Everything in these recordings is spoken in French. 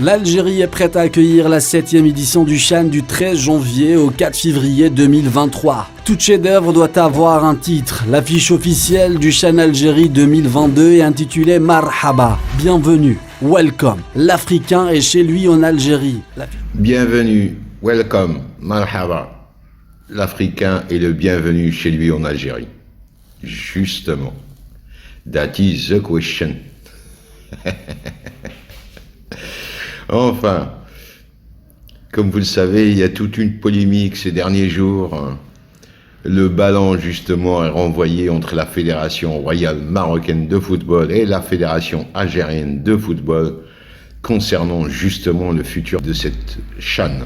L'Algérie est prête à accueillir la 7e édition du CHAN du 13 janvier au 4 février 2023. Tout chef-d'œuvre doit avoir un titre. L'affiche officielle du CHAN Algérie 2022 est intitulée Marhaba, bienvenue, welcome. L'Africain est chez lui en Algérie. Bienvenue, welcome, marhaba. L'Africain est le bienvenu chez lui en Algérie. Justement. That is the question. Enfin, comme vous le savez, il y a toute une polémique ces derniers jours. Le ballon, justement, est renvoyé entre la Fédération royale marocaine de football et la Fédération algérienne de football concernant justement le futur de cette CHAN.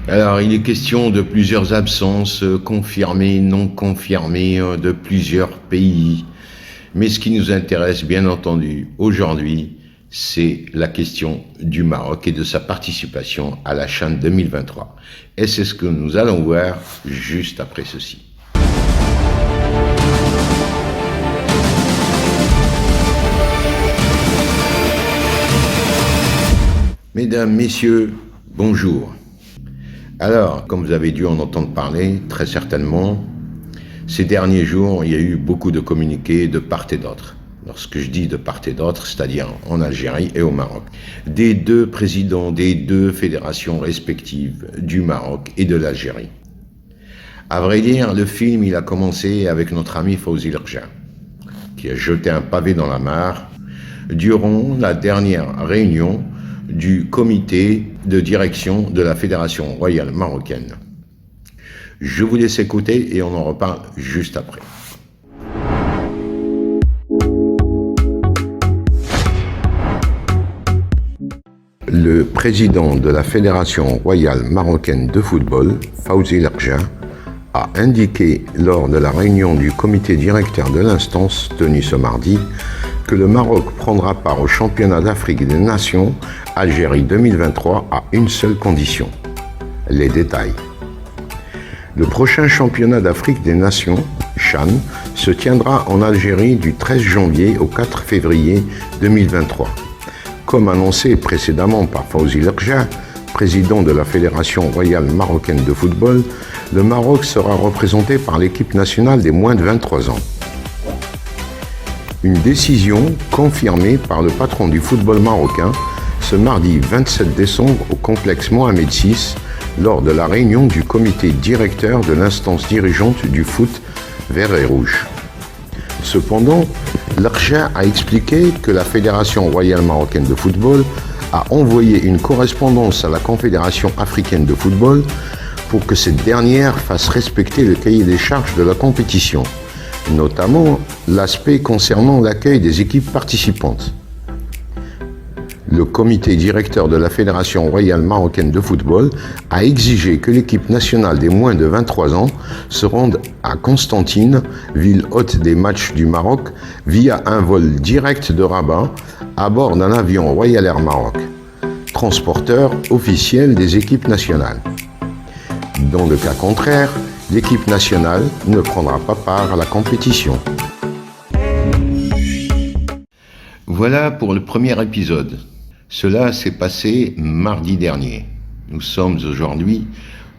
Alors, il est question de plusieurs absences confirmées, non confirmées de plusieurs pays. Mais ce qui nous intéresse, bien entendu, aujourd'hui, c'est la question du Maroc et de sa participation à la CHAN 2023. Et c'est ce que nous allons voir juste après ceci. Mesdames, Messieurs, bonjour. Alors, comme vous avez dû en entendre parler, très certainement, ces derniers jours, il y a eu beaucoup de communiqués de part et d'autre. Lorsque je dis de part et d'autre, c'est-à-dire en Algérie et au Maroc, des deux présidents des deux fédérations respectives du Maroc et de l'Algérie. À vrai dire, le film, il a commencé avec notre ami Fawzi Lerja, qui a jeté un pavé dans la mare durant la dernière réunion du comité de direction de la Fédération royale marocaine. Je vous laisse écouter et on en reparle juste après. Le président de la Fédération royale marocaine de football, Fawzi Lerja, a indiqué lors de la réunion du comité directeur de l'instance tenue ce mardi que le Maroc prendra part au championnat d'Afrique des Nations Algérie 2023 à une seule condition. Les détails. Le prochain championnat d'Afrique des Nations, CHAN, se tiendra en Algérie du 13 janvier au 4 février 2023. Comme annoncé précédemment par Fawzi Lerja, président de la Fédération royale marocaine de football, le Maroc sera représenté par l'équipe nationale des moins de 23 ans. Une décision confirmée par le patron du football marocain ce mardi 27 décembre au complexe Mohamed VI lors de la réunion du comité directeur de l'instance dirigeante du foot vert et rouge. Cependant, Lerja a expliqué que la Fédération royale marocaine de football a envoyé une correspondance à la Confédération africaine de football pour que cette dernière fasse respecter le cahier des charges de la compétition, notamment l'aspect concernant l'accueil des équipes participantes. Le comité directeur de la Fédération royale marocaine de football a exigé que l'équipe nationale des moins de 23 ans se rende à Constantine, ville hôte des matchs du Maroc, via un vol direct de Rabat à bord d'un avion Royal Air Maroc, transporteur officiel des équipes nationales. Dans le cas contraire, l'équipe nationale ne prendra pas part à la compétition. Voilà pour le premier épisode. Cela s'est passé mardi dernier. Nous sommes aujourd'hui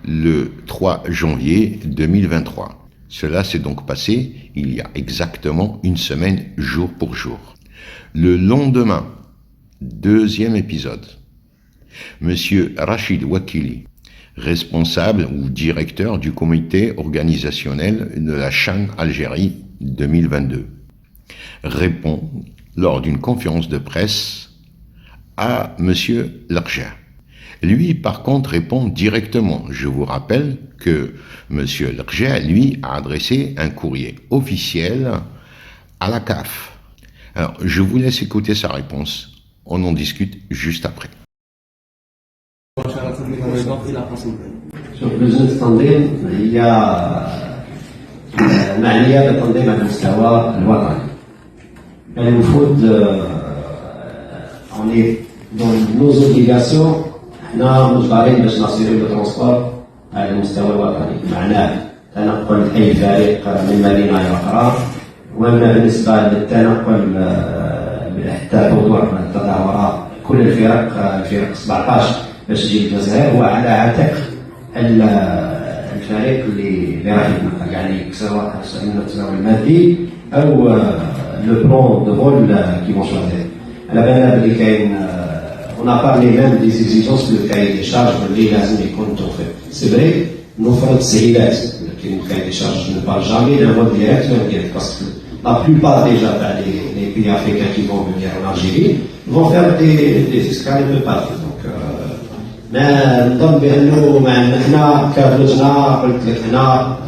le 3 janvier 2023. Cela s'est donc passé il y a exactement une semaine, jour pour jour. Le lendemain, deuxième épisode, Monsieur Rachid Wakili, responsable ou directeur du comité organisationnel de la CHAN Algérie 2022, répond lors d'une conférence de presse à Monsieur Lerja. Lui, par contre, répond directement. Je vous rappelle que Monsieur Lerja, lui, a adressé un courrier officiel à la CAF. Alors, je vous laisse écouter sa réponse. On en discute juste après. شوف لجنة التنظيم هي معنية بالتنظيم على المستوى الوطني. المفروض on est dans nos obligations حنا مجبرين باش نصيروا بالترونسبور على المستوى الوطني. معناه تنقل أي فريق من مدينة إلى أخرى، وأما بالنسبة للتنقل حتى حضور التظاهرات كل كل الفرق 17 باش تجي للجزائر هو على عاتق الفريق اللي راح يتنقل، يعني سواء على المستوى المادي او لو بلون دو فول كي فون شوازير. على بالنا بلي كاين اون بارلي ميم دي زيزيجونس في لو كاي دي شارج اللي لازم يكون توفر. سي فري نفرض تسهيلات، لكن كاي دي شارج نو بار جامي لو ديريكت باسكو la plupart déjà des pays africains qui vont venir en Algérie vont faire des escales un peu partout. Donc, ما نظن بانه احنا كلجنه قلت لك هنا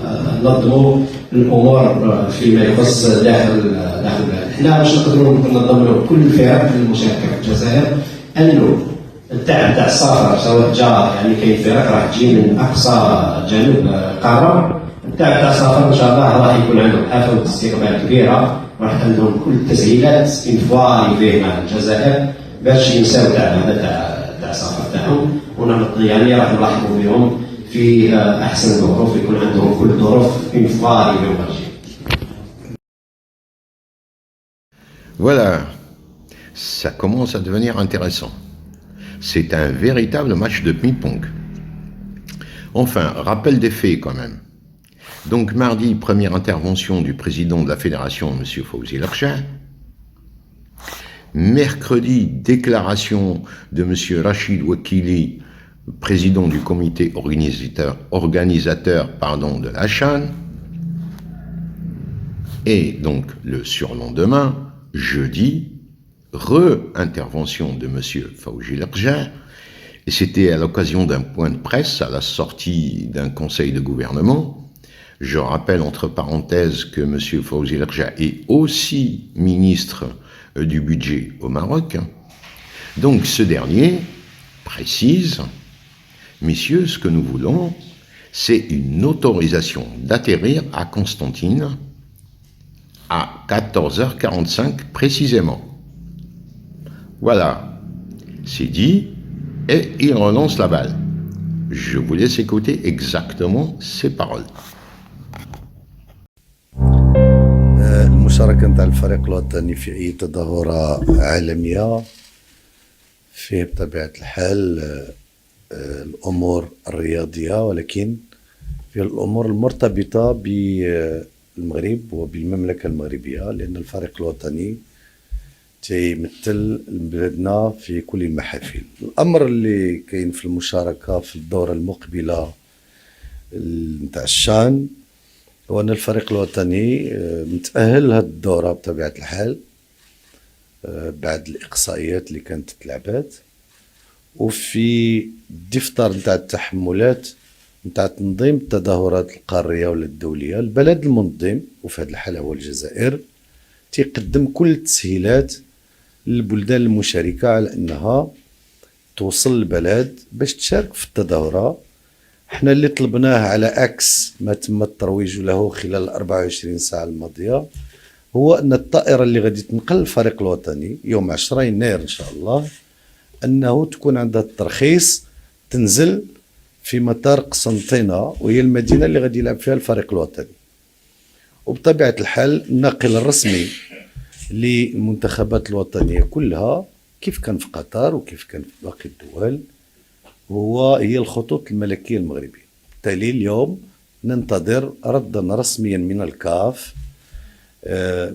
ننظموا الامور فيما يخص داخل البلاد. احنا باش نقدروا ننظموا كل الفرق المشاركه في الجزائر انه التعب تاع السفر سواء جا يعني كاين فرق راح تجي من اقصى جنوب القاره. التعب تاع السفر ان شاء الله راح يكون عندهم حافه استقبال كبيره، راح عندهم كل التسهيلات ان فوا يفي مع الجزائر باش ينساو تاع هذا تاع السفر تاعهم، يعني راح نرحبوا بهم في احسن الظروف، يكون عندهم كل الظروف ان فوا يفيو مارشي. Voilà, ça commence à devenir intéressant. C'est un véritable match de ping-pong. Enfin, rappel des faits quand même. Donc mardi, première intervention du président de la fédération, M. Fawzi Larcher. Mercredi, déclaration de M. Rachid Wakili, président du comité organisateur de la CHAN. Et donc le surlendemain, jeudi, re-intervention de M. Fawzi Larcher. Et c'était à l'occasion d'un point de presse à la sortie d'un conseil de gouvernement. Je rappelle entre parenthèses que M. Fawzi Larcher est aussi ministre du budget au Maroc. Donc ce dernier précise, messieurs, ce que nous voulons, c'est une autorisation d'atterrir à Constantine à 14h45 précisément. Voilà, c'est dit, et il relance la balle. Je vous laisse écouter exactement ces paroles. المشاركة نتاع الفريق الوطني في أي تظاهرة عالمية فيه بطبيعة الحال الأمور الرياضية، ولكن في الأمور المرتبطة بالمغرب وبالمملكة المغربية، لأن الفريق الوطني تيمثل بلادنا في كل المحافل. الأمر اللي كاين في المشاركة في الدورة المقبلة نتاع الشان هو أن الفريق الوطني متأهل لهذه الدورة بطبيعة الحال بعد الإقصائيات اللي كانت تلعبات، وفي الدفتر نتاع التحملات نتاع تنظيم التظاهرات القارية ولا الدولية، البلد المنظم وفي هذه الحالة هو الجزائر تيقدم كل التسهيلات للبلدان المشاركة على أنها توصل البلد باش تشارك في التظاهرة. احنا اللي طلبناه على عكس ما تم الترويج له خلال 24 ساعة الماضية هو أن الطائرة اللي غادي تنقل الفريق الوطني يوم 10 يناير إن شاء الله أنه تكون عندها الترخيص تنزل في مطار قسنطينة، وهي المدينة اللي غادي يلعب فيها الفريق الوطني. وبطبيعة الحال الناقل الرسمي للمنتخبات الوطنية كلها كيف كان في قطر وكيف كان في باقي الدول هي الخطوط الملكية المغربية. بالتالي اليوم ننتظر ردا رسميا من الكاف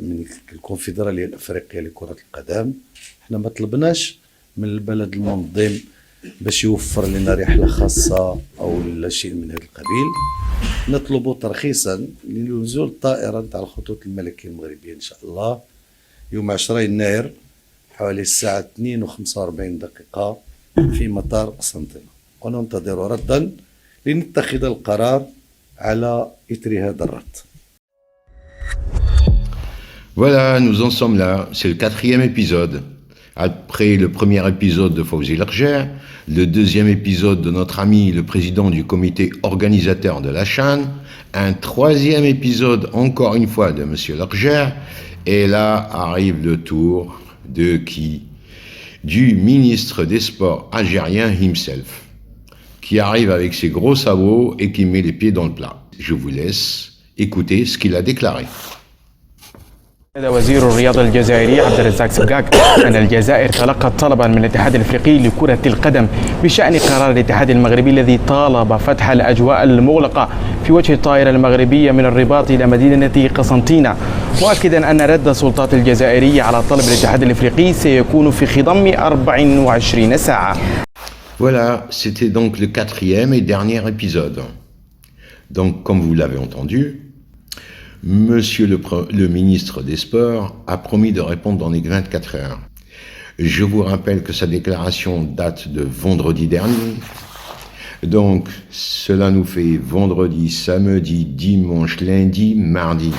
من الكونفدرالية الأفريقية لكرة القدم. احنا ما طلبناش من البلد المنظم باش يوفر لنا رحلة خاصة أو شيء من هذا القبيل، نطلب ترخيصا لنزول الطائرة نتاع الخطوط الملكية المغربية إن شاء الله يوم 10 يناير حوالي الساعة 2:45 في مطار قسنطينة، وننتظر ردا لنتخذ القرار على إثر هذا الرد. Voilà, nous en sommes là, c'est le 4e épisode. Après le premier épisode de Fawzi Larcher, le deuxième épisode de notre ami le président du comité organisateur de la CHAN, un troisième épisode encore une fois de monsieur Larcher, et là arrive le tour de qui? Du ministre des Sports algérien himself, qui arrive avec ses gros sabots et qui met les pieds dans le plat. Je vous laisse écouter ce qu'il a déclaré. وزير الرياضة الجزائري عبد الرزاق سقاق أن الجزائر تلقت طلبا من الاتحاد الأفريقي لكرة القدم بشأن قرار الاتحاد المغربي الذي طالب فتح الأجواء المغلقة في وجه الطائرة المغربية من الرباط إلى مدينة قسنطينة، مؤكدا أن رد السلطات الجزائرية على طلب الاتحاد الأفريقي سيكون في خضم 24 ساعة. Voilà, c'était donc le 4e et dernier épisode. Donc, comme vous l'avez entendu, Monsieur le ministre des Sports a promis de répondre dans les 24 heures. Je vous rappelle que sa déclaration date de vendredi dernier. Donc, cela nous fait vendredi, samedi, dimanche, lundi, mardi.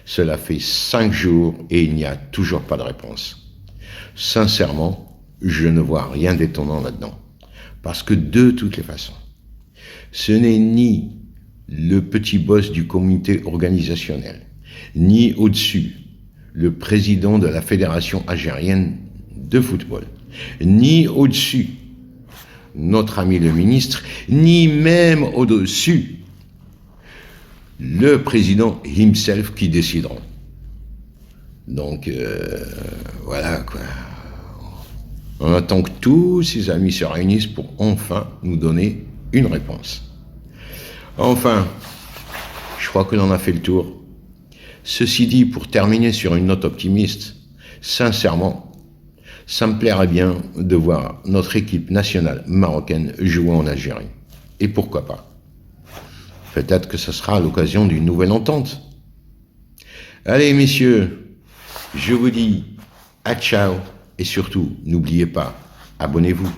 Cela fait 5 jours et il n'y a toujours pas de réponse. Sincèrement, je ne vois rien d'étonnant là-dedans. Parce que de toutes les façons, ce n'est ni le petit boss du comité organisationnel, ni au-dessus, le président de la Fédération algérienne de football, ni au-dessus, notre ami le ministre, ni même au-dessus, le président himself qui décideront. Donc, voilà quoi. On attend que tous ses amis se réunissent pour enfin nous donner une réponse. Enfin, je crois que l'on a fait le tour. Ceci dit, pour terminer sur une note optimiste, sincèrement, ça me plairait bien de voir notre équipe nationale marocaine jouer en Algérie. Et pourquoi pas? Peut-être que ce sera à l'occasion d'une nouvelle entente. Allez, messieurs, je vous dis à ciao et surtout, n'oubliez pas, abonnez-vous.